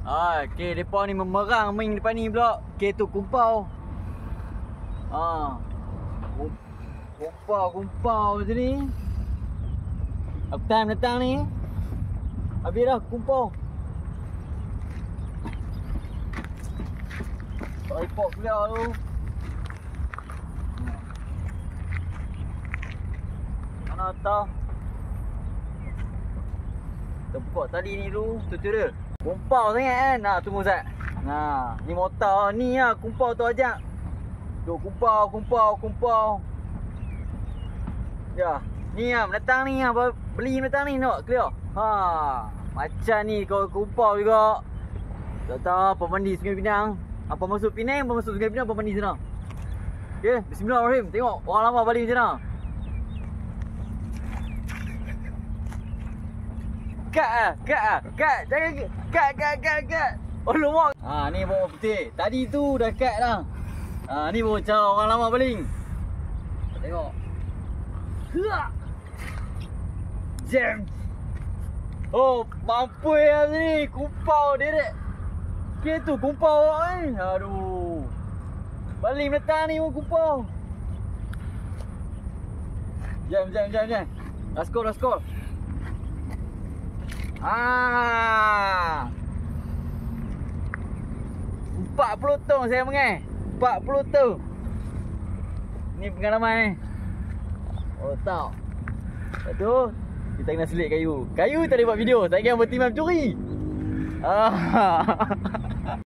Okey, depa ni memerang main depan ni pula. Okey tu kumpau. Kumpau macam ni. Up time datang ni. Habis dah kumpau. Tak report pula tu. Mana tahu. Kita buka tali ni dulu. Tu dia. Kumpau sangat kan. Nah, tunggu Zat. Nah, ni motor ni lah. Kumpau tu ajak. Tu kumpau. Ya. Ni lah mendatang ni lah. Beli mendatang ni nak clear. Macam ni kau kumpau juga. Tak tahu apa mandi Sungai Pinang. Apa masuk Penang, apa masuk Sungai Pinang, apa mandi sana. Okay, bismillahirrahmanirrahim. Tengok orang lama balik macam mana. Kat. Jangan kat. Oh lumak. Ni bawang putih. Tadi tu dah kat dah. Ni baru cara orang lama baling. Tengok. Jam. Oh, mampu ya ni. Kumpau direct. Okay tu kumpau kan. Aduh. Baling datang ni kumpau. Jam. Last call. 40 tong saya mengai. 40 tong. Ni pengalaman ni. Oh tak. Lepas tu kita kena selit kayu. Kayu tak boleh buat video. Tak kira bertimam curi.